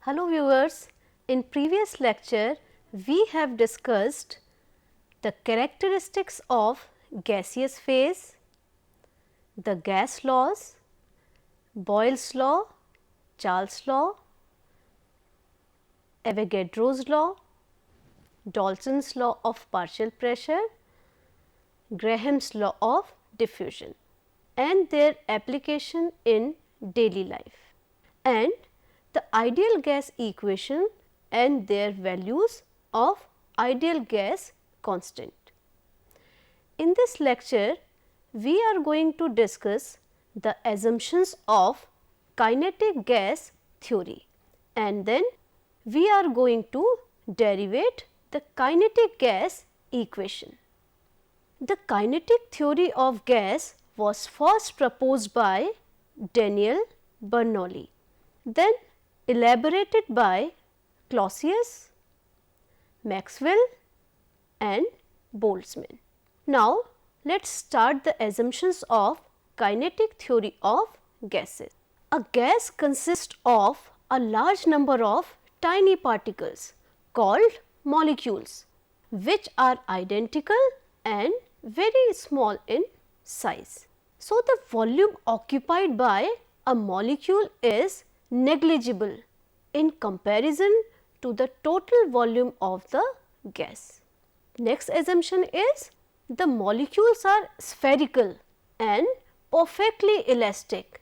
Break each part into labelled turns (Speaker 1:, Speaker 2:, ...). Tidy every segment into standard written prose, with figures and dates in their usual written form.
Speaker 1: Hello viewers, in previous lecture we have discussed the characteristics of gaseous phase, the gas laws, Boyle's law, Charles' law, Avogadro's law, Dalton's law of partial pressure, Graham's law of diffusion and their application in daily life, and the ideal gas equation and their values of ideal gas constant. In this lecture, we are going to discuss the assumptions of kinetic gas theory and then we are going to derivate the kinetic gas equation. The kinetic theory of gas was first proposed by Daniel Bernoulli, then elaborated by Clausius, Maxwell and Boltzmann. Now, let us start the assumptions of kinetic theory of gases. A gas consists of a large number of tiny particles called molecules, which are identical and very small in size. So, the volume occupied by a molecule is negligible in comparison to the total volume of the gas. Next assumption is the molecules are spherical and perfectly elastic.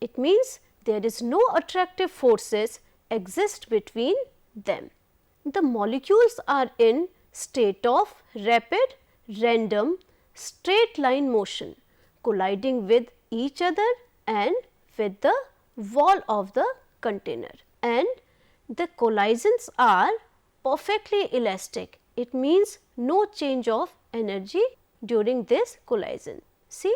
Speaker 1: It means there is no attractive forces exist between them. The molecules are in state of rapid, random, straight line motion, colliding with each other and with the wall of the container, and the collisions are perfectly elastic. It means no change of energy during this collision. See,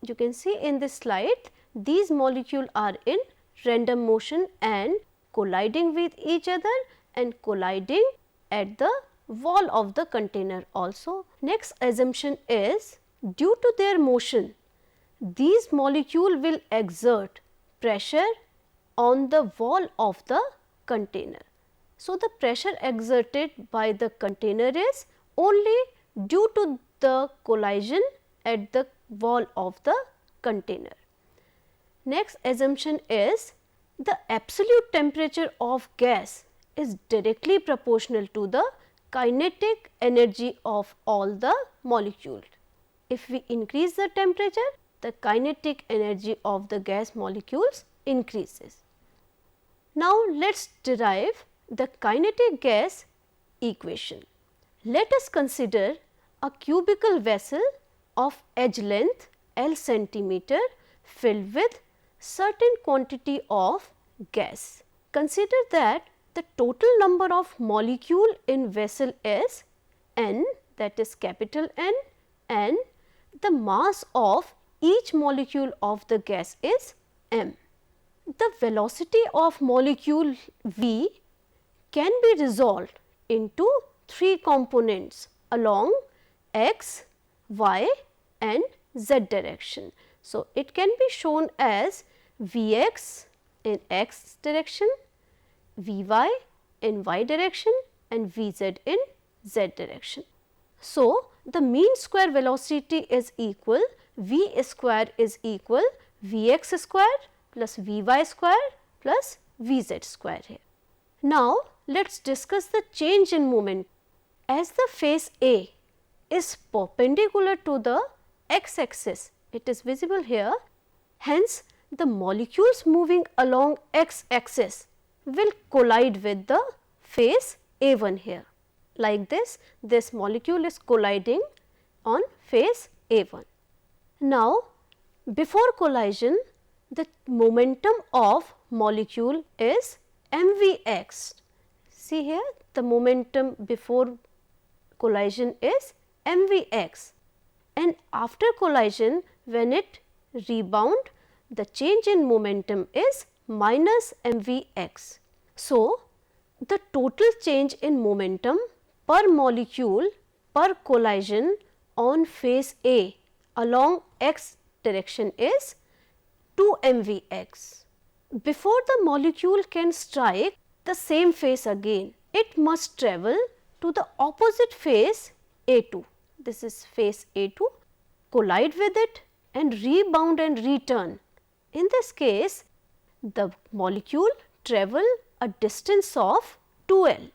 Speaker 1: you can see in this slide these molecules are in random motion and colliding with each other and colliding at the wall of the container also. Next assumption is due to their motion, these molecules will exert pressure on the wall of the container. So, the pressure exerted by the container is only due to the collision at the wall of the container. Next assumption is the absolute temperature of gas is directly proportional to the kinetic energy of all the molecules. If we increase the temperature, the kinetic energy of the gas molecules increases. Now, let us derive the kinetic gas equation. Let us consider a cubical vessel of edge length L centimeter filled with certain quantity of gas. Consider that the total number of molecule in vessel is N, that is capital N, and the mass of each molecule of the gas is m. The velocity of molecule V can be resolved into three components along x, y and z direction. So, it can be shown as Vx in x direction, Vy in y direction and Vz in z direction. So, the mean square velocity is equal V square is equal Vx square plus Vy square plus Vz square here. Now, let us discuss the change in moment. As the phase A is perpendicular to the x axis, it is visible here, hence the molecules moving along x axis will collide with the phase A1 here. Like this molecule is colliding on phase A1. Now, before collision, the momentum of molecule is mvx. See here, the momentum before collision is mvx, and after collision when it rebound, the change in momentum is minus mvx. So, the total change in momentum per molecule per collision on phase A along x direction is 2 mvx. Before the molecule can strike the same phase again. It must travel to the opposite phase A2. This is phase A2, collide with it and rebound and return. In this case, the molecule travel a distance of 2L.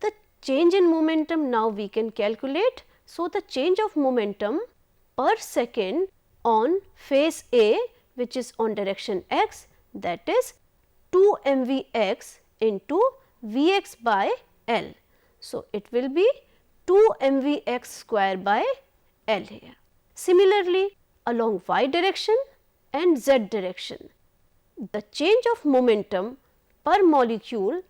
Speaker 1: The change in momentum now we can calculate. So, the change of momentum per second on phase A, which is on direction x, that is 2 mvx into Vx by L. So, it will be 2 mvx square by L here. Similarly, along y direction and z direction, the change of momentum per molecule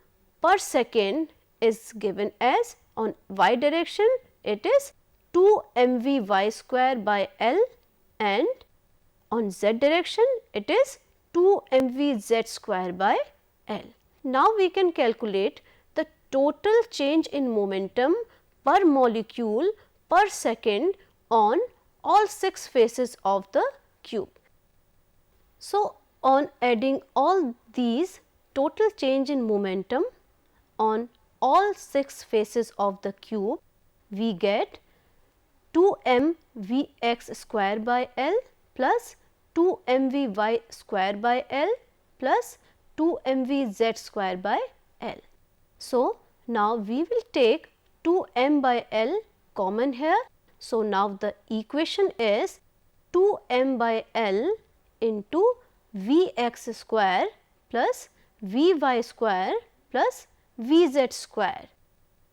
Speaker 1: per second is given as, on y direction it is 2 mvy square by L, and on z direction it is 2 mvz square by L. Now, we can calculate the total change in momentum per molecule per second on all 6 faces of the cube. So, on adding all these, total change in momentum on all 6 faces of the cube, we get 2 mvx square by L plus 2 mvy square by L plus 2 mvz square by L. So, now we will take 2 m by L common here. So, now the equation is 2 m by L into Vx square plus Vy square plus Vz square.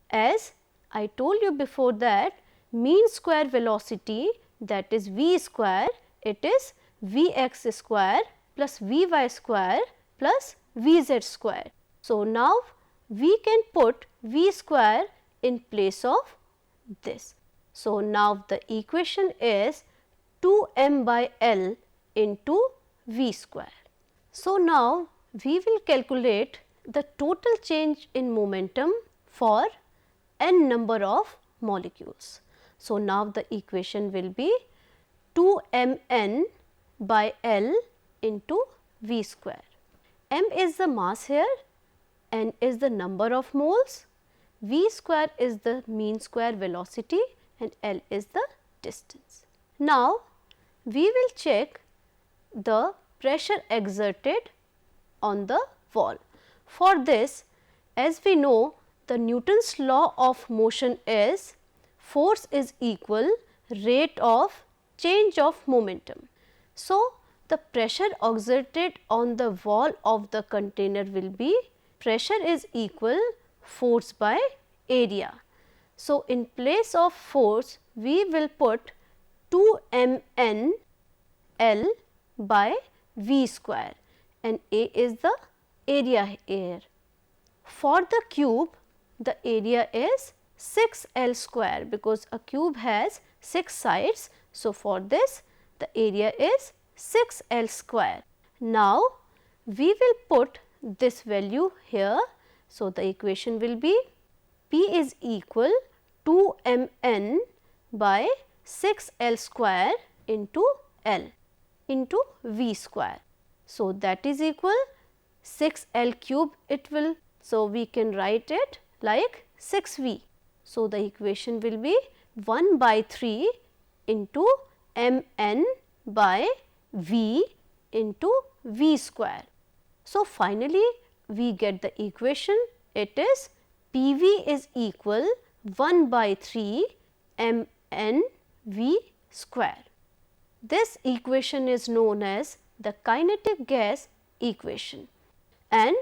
Speaker 1: As I told you before that mean square velocity, that is V square, it is Vx square plus Vy square plus Vz square. So, now we can put V square in place of this. So, now the equation is 2 m by L into V square. So, now we will calculate the total change in momentum for n number of molecules. So, now the equation will be 2 mn by L into V square. M is the mass here, n is the number of moles, V square is the mean square velocity and L is the distance. Now, we will check the pressure exerted on the wall. For this, as we know, the Newton's law of motion is force is equal rate of change of momentum. So, the pressure exerted on the wall of the container will be pressure is equal force by area. So, in place of force we will put 2 mn L by V square and A is the area here. For the cube, the area is 6 L square because a cube has 6 sides. So, for this the area is 6 L square. Now, we will put this value here. So, the equation will be P is equal 2 mn by 6 L square into L into V square. So, that is equal 6 L cube it will. So, we can write it like 6 V. So, the equation will be 1 by 3 into mn by V into V square. So, finally, we get the equation, it is PV is equal 1 by 3 mn V square. This equation is known as the kinetic gas equation, and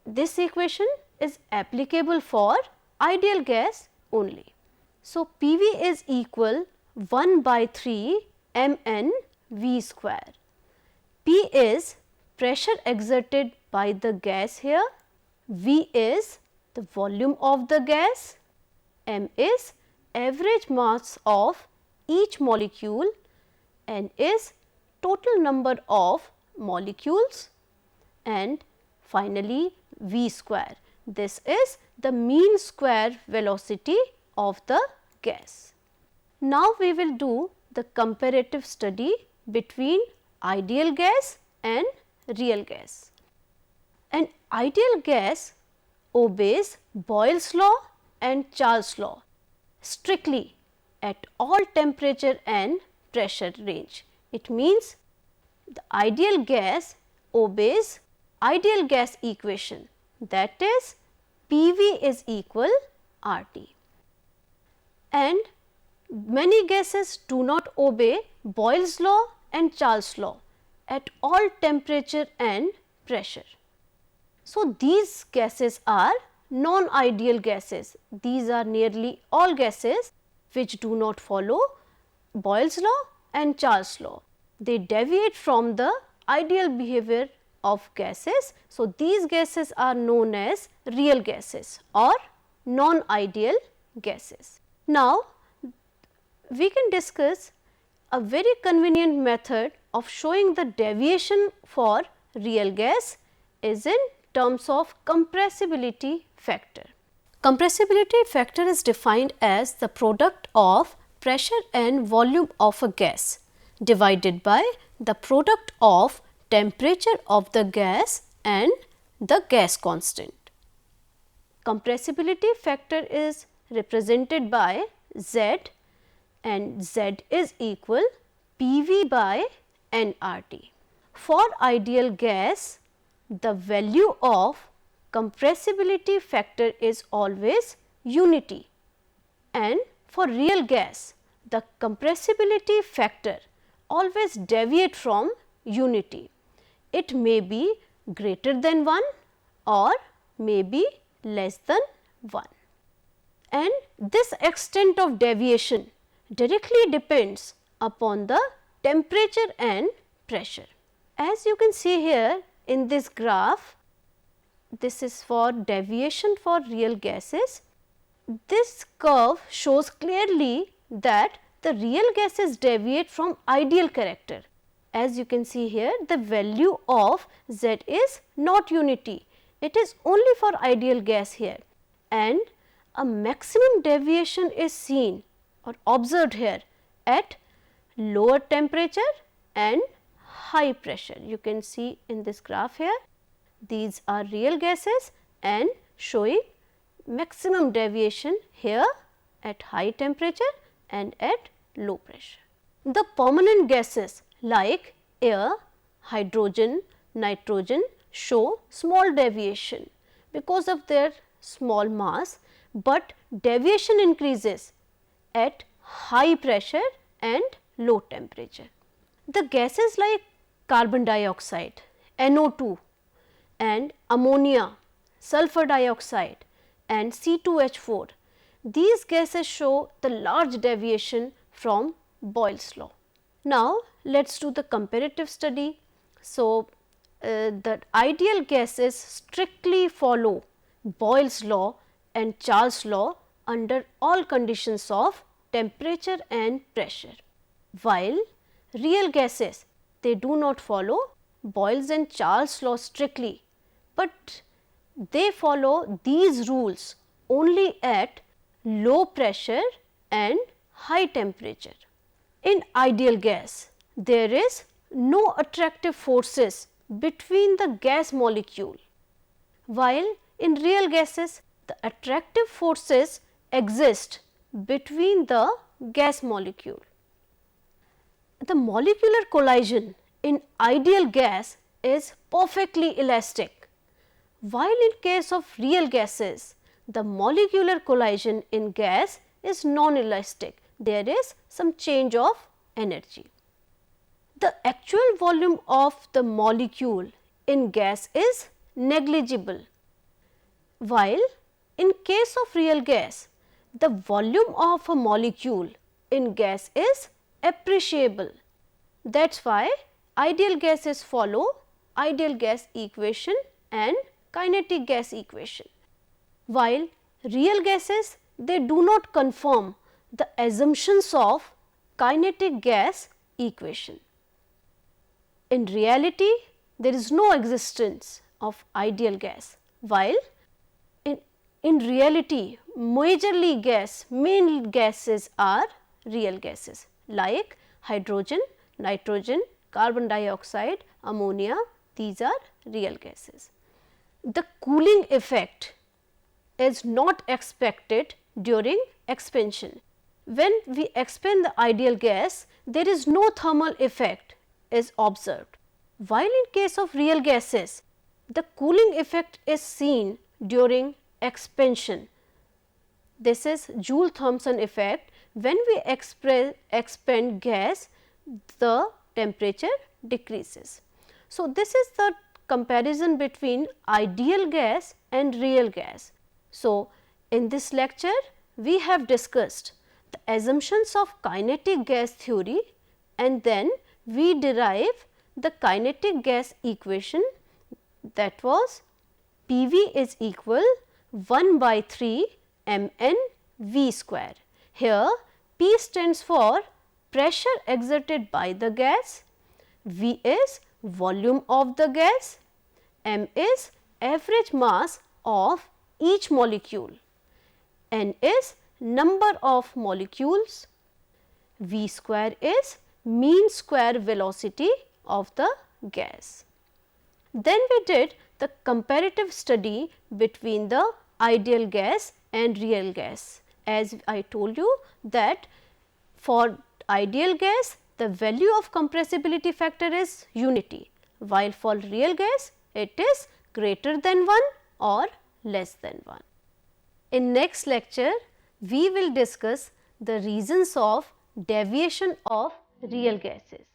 Speaker 1: this equation is applicable for ideal gas only. So, PV is equal 1 by 3 mn V square. P is pressure exerted by the gas here, V is the volume of the gas, m is average mass of each molecule, n is total number of molecules, and finally V square. This is the mean square velocity of the gas. Now, we will do the comparative study between ideal gas and real gas. An ideal gas obeys Boyle's law and Charles' law strictly at all temperature and pressure range. It means the ideal gas obeys ideal gas equation, that is PV is equal RT, and many gases do not obey Boyle's law and Charles' law at all temperature and pressure. So, these gases are non-ideal gases. These are nearly all gases which do not follow Boyle's law and Charles' law. They deviate from the ideal behavior of gases. So, these gases are known as real gases or non-ideal gases. Now, we can discuss a very convenient method of showing the deviation for real gas is in terms of compressibility factor. Compressibility factor is defined as the product of pressure and volume of a gas divided by the product of temperature of the gas and the gas constant. Compressibility factor is represented by Z, and Z is equal PV by nRT. For ideal gas, the value of compressibility factor is always unity, and for real gas, the compressibility factor always deviate from unity. It may be greater than 1 or may be less than 1, and this extent of deviation directly depends upon the temperature and pressure. As you can see here in this graph, this is for deviation for real gases. This curve shows clearly that the real gases deviate from ideal character. As you can see here, the value of Z is not unity, it is only for ideal gas here, and a maximum deviation is seen or observed here at lower temperature and high pressure. You can see in this graph here, these are real gases and showing maximum deviation here at high temperature and at low pressure. The permanent gases like air, hydrogen, nitrogen show small deviation because of their small mass, but deviation increases at high pressure and low temperature. The gases like carbon dioxide, NO2 and ammonia, sulfur dioxide and C2H4, these gases show the large deviation from Boyle's law. Now, let us do the comparative study. So, the ideal gases strictly follow Boyle's law and Charles' law under all conditions of temperature and pressure, while real gases, they do not follow Boyle's and Charles' law strictly, but they follow these rules only at low pressure and high temperature. In ideal gas, there is no attractive forces between the gas molecule, while in real gases, the attractive forces exist between the gas molecule. The molecular collision in ideal gas is perfectly elastic, while in case of real gases, the molecular collision in gas is non-elastic. There is some change of energy. The actual volume of the molecule in gas is negligible, while in case of real gas, the volume of a molecule in gas is appreciable. That is why ideal gases follow ideal gas equation and kinetic gas equation, while real gases, they do not confirm the assumptions of kinetic gas equation. In reality, there is no existence of ideal gas, while in reality main gases are real gases like hydrogen, nitrogen, carbon dioxide, ammonia, these are real gases. The cooling effect is not expected during expansion. When we expand the ideal gas, there is no thermal effect is observed, while in case of real gases, the cooling effect is seen during expansion. This is Joule-Thomson effect. When we expand gas, the temperature decreases. So, this is the comparison between ideal gas and real gas. So, in this lecture, we have discussed the assumptions of kinetic gas theory, and then we derive the kinetic gas equation, that was PV is equal 1 by 3 mn V square. Here P stands for pressure exerted by the gas, V is volume of the gas, m is average mass of each molecule, n is number of molecules, V square is mean square velocity of the gas. Then we did the comparative study between the ideal gas and real gas. As I told you that for ideal gas, the value of compressibility factor is unity, while for real gas it is greater than 1 or less than 1. In next lecture, we will discuss the reasons of deviation of real gases,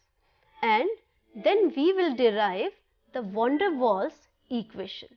Speaker 1: and then we will derive the van der Waals equation.